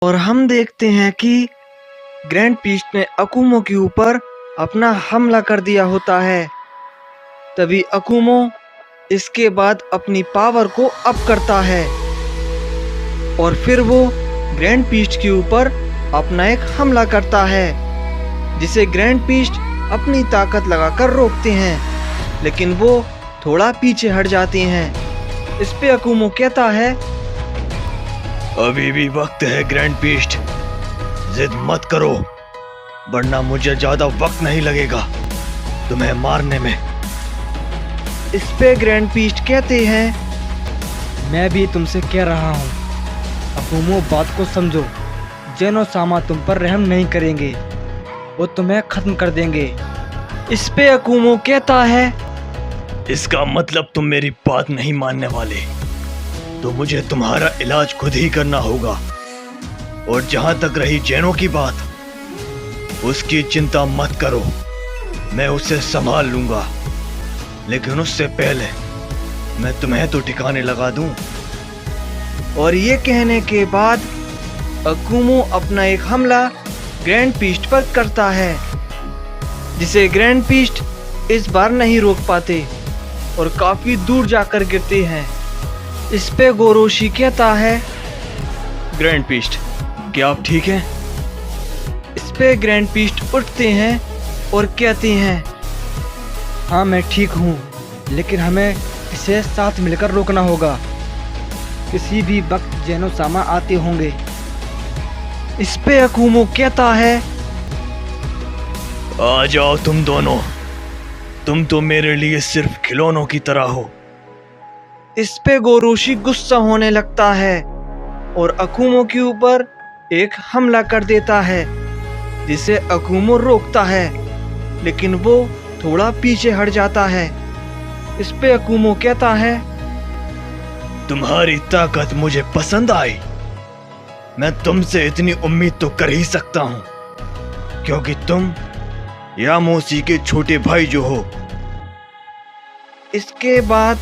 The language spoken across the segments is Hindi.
और हम देखते हैं कि ग्रैंड पीस्ट ने अकुमो के ऊपर अपना हमला कर दिया होता है। तभी अकुमो इसके बाद अपनी पावर को अप करता है और फिर वो ग्रैंड पीस्ट के ऊपर अपना एक हमला करता है, जिसे ग्रैंड पीस्ट अपनी ताकत लगाकर रोकते हैं, लेकिन वो थोड़ा पीछे हट जाते हैं। इस पे अकुमो कहता है, अभी भी वक्त है ग्रैंड पीस्ट, जिद मत करो वरना मुझे ज्यादा वक्त नहीं लगेगा तुम्हें मारने में। इस पे ग्रैंड पीस्ट कहते हैं, मैं भी तुमसे कह रहा हूँ अकुमो, बात को समझो। जेनो-सामा तुम पर रहम नहीं करेंगे, वो तुम्हें खत्म कर देंगे। इस पे अकुमो कहता है, इसका मतलब तुम मेरी बात नहीं मानने वाले, तो मुझे तुम्हारा इलाज खुद ही करना होगा। और जहां तक रही जेनो की बात, उसकी चिंता मत करो, मैं उसे संभाल लूंगा। लेकिन उससे पहले मैं तुम्हें तो ठिकाने लगा दूं। और ये कहने के बाद अकुमो अपना एक हमला ग्रैंड पीस्ट पर करता है, जिसे ग्रैंड पीस्ट इस बार नहीं रोक पाते और काफी दूर जाकर गिरते हैं। इस पे गोरोशी कहता है, ग्रैंड पीस्ट, क्या आप ठीक हैं? इस पे ग्रैंड पीस्ट उठते हैं और कहते हैं, हाँ मैं ठीक हूँ, लेकिन हमें इसे साथ मिलकर रोकना होगा। किसी भी वक्त जेनो-सामा आते होंगे। इस पे अकुमो कहता है, आ जाओ तुम दोनों, तुम तो मेरे लिए सिर्फ खिलौनों की तरह हो। इस पे गोरोशी गुस्सा होने लगता है और अकुमो के ऊपर एक हमला कर देता है, जिसे अकुमो रोकता है, लेकिन वो थोड़ा पीछे हट जाता है। इस पे अकुमो कहता है, तुम्हारी ताकत मुझे पसंद आई। मैं तुमसे इतनी उम्मीद तो कर ही सकता हूं, क्योंकि तुम यामोसी के छोटे भाई जो हो। इसके बाद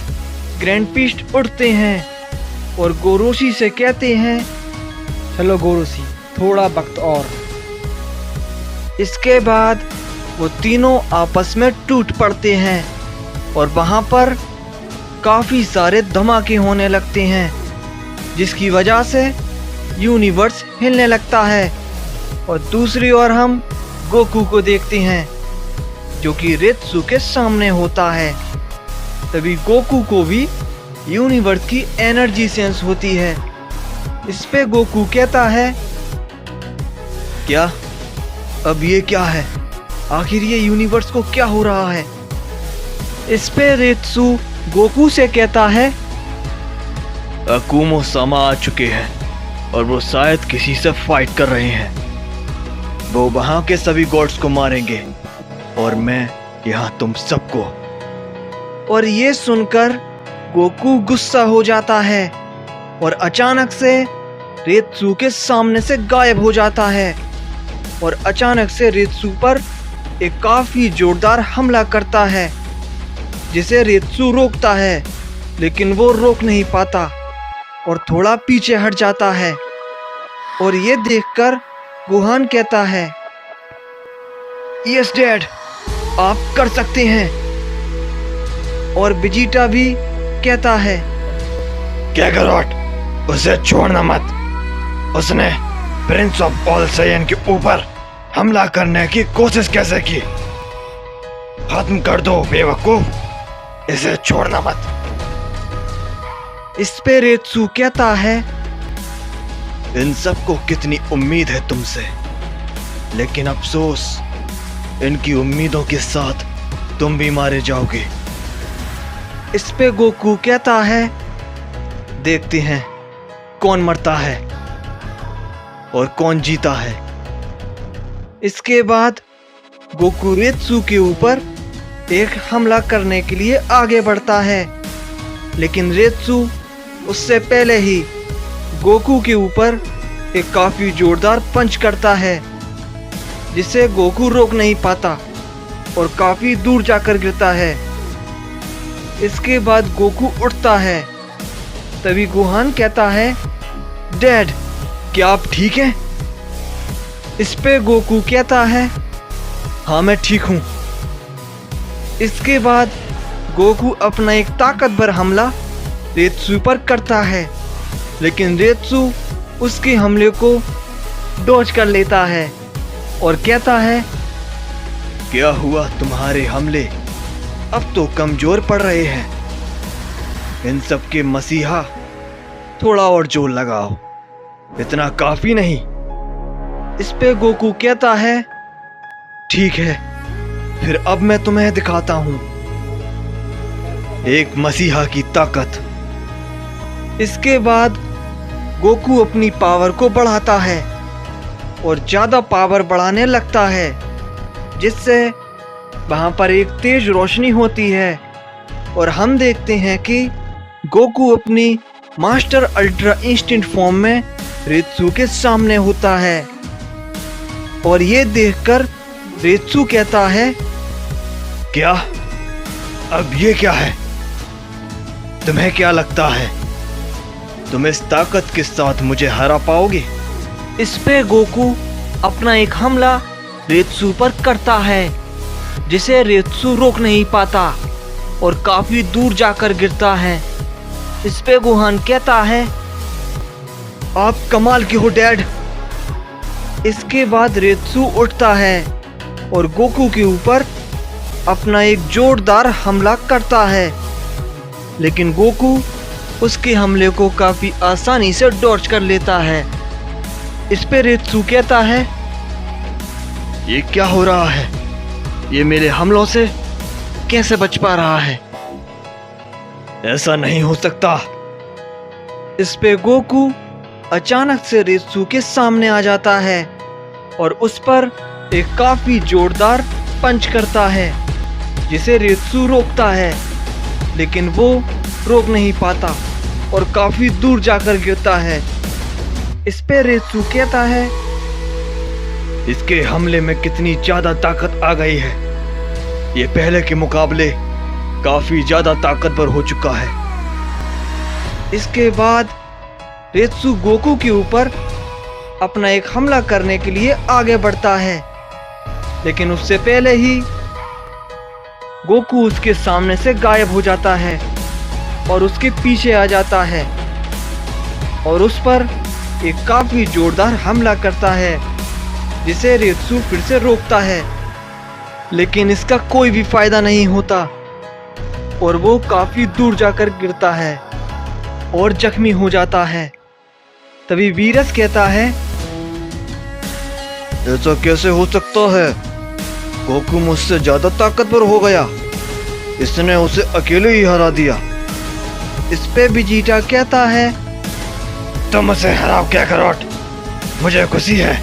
ग्रैंड पीस्ट उठते हैं और गोरोशी से कहते हैं, चलो गोरोशी, थोड़ा वक्त और। इसके बाद वो तीनों आपस में टूट पड़ते हैं और वहां पर काफी सारे धमाके होने लगते हैं, जिसकी वजह से यूनिवर्स हिलने लगता है। और दूसरी ओर हम गोकू को देखते हैं, जो कि रेत्सु के सामने होता है। तभी गोकू को भी यूनिवर्स की एनर्जी सेंस होती है। इस पे गोकू कहता है, क्या? अब ये क्या है? आखिर ये यूनिवर्स को क्या हो रहा है? इस पे रेत्सु गोकू से कहता है, अकुमो सामा आ चुके हैं और वो शायद किसी से फाइट कर रहे हैं। वो वहां के सभी गॉड्स को मारेंगे और मैं यहाँ तुम सबको। और ये सुनकर गोकू गुस्सा हो जाता है और अचानक से रेत्सु के सामने से गायब हो जाता है और अचानक से रेत्सु पर एक काफी जोरदार हमला करता है, जिसे रेत्सु रोकता है, लेकिन वो रोक नहीं पाता और थोड़ा पीछे हट जाता है। और ये देखकर गोहान कहता है, यस डैड, आप कर सकते हैं। और वेजिटा भी कहता है, कैकरोट, उसे छोड़ना मत। उसने प्रिंस ऑफ ऑल साइयन के ऊपर हमला करने की कोशिश कैसे की? खत्म कर दो बेवकूफ, इसे छोड़ना मत। इस पे रेत्सु कहता है, इन सबको कितनी उम्मीद है तुमसे, लेकिन अफसोस, इनकी उम्मीदों के साथ तुम भी मारे जाओगे। इस पे गोकू कहता है, देखते हैं कौन मरता है और कौन जीता है। इसके बाद गोकू रेत्सु के ऊपर एक हमला करने के लिए आगे बढ़ता है, लेकिन रेत्सु उससे पहले ही गोकू के ऊपर एक काफी जोरदार पंच करता है, जिसे गोकू रोक नहीं पाता और काफी दूर जाकर गिरता है। इसके बाद गोकू उठता है। तभी गोहान कहता है, डैड, क्या आप ठीक हैं? इस पे गोकू कहता है, हाँ मैं ठीक हूँ। इसके बाद गोकू अपना एक ताकतवर हमला रेत्सु पर करता है, लेकिन रेत्सु उसके हमले को डॉज कर लेता है और कहता है, क्या हुआ तुम्हारे हमले अब तो कमजोर पड़ रहे हैं। इन सब के मसीहा, थोड़ा और जोर लगाओ, इतना काफी नहीं। इस पे गोकू कहता है, ठीक है, फिर अब मैं तुम्हें दिखाता हूँ एक मसीहा की ताकत। इसके बाद गोकू अपनी पावर को बढ़ाता है और ज्यादा पावर बढ़ाने लगता है, जिससे वहां पर एक तेज रोशनी होती है और हम देखते हैं कि गोकू अपनी मास्टर अल्ट्रा इंस्टेंट फॉर्म में रेत्सु के सामने होता है। और ये देखकर रेत्सु कहता है, क्या? अब ये क्या है? तुम्हें क्या लगता है तुम इस ताकत के साथ मुझे हरा पाओगे? इस पे गोकू अपना एक हमला रेत्सु पर करता है, जिसे रेत्सु रोक नहीं पाता और काफी दूर जाकर गिरता है। इस पे गोहान कहता है, आप कमाल के हो डैड। इसके बाद रेत्सु उठता है और गोकू के ऊपर अपना एक जोरदार हमला करता है, लेकिन गोकू उसके हमले को काफी आसानी से डॉज कर लेता है। इस पे रेत्सु कहता है, ये क्या हो रहा है? ये मेरे हमलों से कैसे बच पा रहा है? ऐसा नहीं हो सकता। इस पे गोकू अचानक से रेत्सु के सामने आ जाता है और उस पर एक काफी जोरदार पंच करता है, जिसे रेत्सु रोकता है, लेकिन वो रोक नहीं पाता और काफी दूर जाकर गिरता है। इस पे रेत्सु कहता है, इसके हमले में कितनी ज्यादा ताकत आ गई है। ये पहले के मुकाबले काफी ज्यादा ताकतवर हो चुका है। इसके बाद रेत्सु गोकू के ऊपर अपना एक हमला करने के लिए आगे बढ़ता है, लेकिन उससे पहले ही गोकू उसके सामने से गायब हो जाता है और उसके पीछे आ जाता है और उस पर एक काफी जोरदार हमला करता है, जिसे रेत्सु फिर से रोकता है, लेकिन इसका कोई भी फायदा नहीं होता और वो काफी दूर जाकर गिरता है और जख्मी हो जाता है। तभी वीरस कहता है, ऐसा कैसे हो सकता है? गोकू मुझसे ज्यादा ताकतवर हो गया। इसने उसे अकेले ही हरा दिया। इस पे विजिटा कहता है, तुम उसे हराओ कैकरोट, मुझे खुशी है,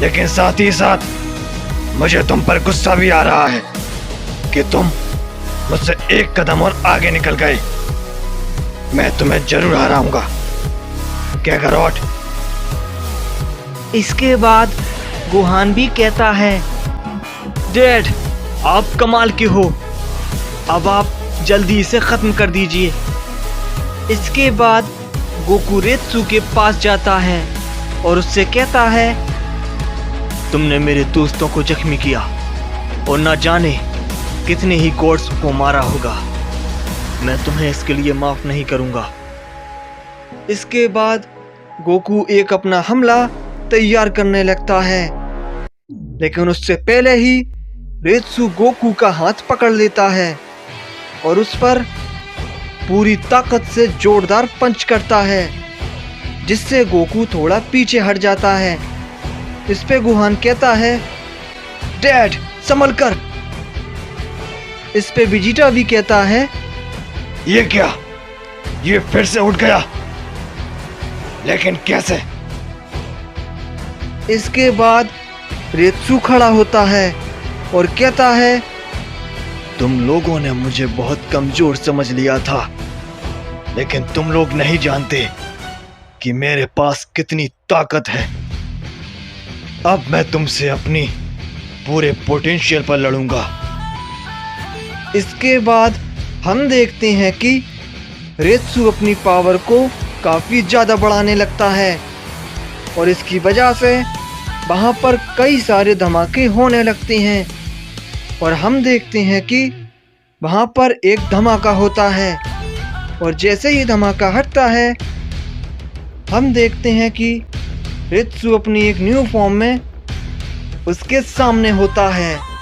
लेकिन साथ ही साथ मुझे तुम पर गुस्सा भी आ रहा है कि तुम मुझसे एक कदम और आगे निकल गए। मैं तुम्हें जरूर हराऊंगा कैकरोट। इसके बाद गोहान भी कहता है, डैड आप कमाल के हो, अब आप जल्दी इसे खत्म कर दीजिए। इसके बाद गोकू रेत्सु के पास जाता है और उससे कहता है, तुमने मेरे दोस्तों को जख्मी किया और ना जाने कितने ही गॉड्स को मारा होगा। मैं तुम्हें इसके लिए माफ नहीं करूंगा। इसके बाद गोकू एक अपना हमला तैयार करने लगता है, लेकिन उससे पहले ही रेत्सु गोकू का हाथ पकड़ लेता है और उस पर पूरी ताकत से जोरदार पंच करता है, जिससे गोकू थोड़ा पीछे हट जाता है। इस पे गोहान कहता है, डैड संभल कर। इस पे विजिटा भी कहता है, ये क्या? ये फिर से उठ गया, लेकिन कैसे? इसके बाद रेत्सु खड़ा होता है और कहता है, तुम लोगों ने मुझे बहुत कमजोर समझ लिया था, लेकिन तुम लोग नहीं जानते कि मेरे पास कितनी ताकत है। अब मैं तुमसे अपनी पूरे पोटेंशियल पर लड़ूंगा। इसके बाद हम देखते हैं कि रेत्सु अपनी पावर को काफी ज्यादा बढ़ाने लगता है और इसकी वजह से वहाँ पर कई सारे धमाके होने लगते हैं और हम देखते हैं कि वहाँ पर एक धमाका होता है और जैसे ही धमाका हटता है हम देखते हैं कि रित्सु अपनी एक न्यू फॉर्म में उसके सामने होता है।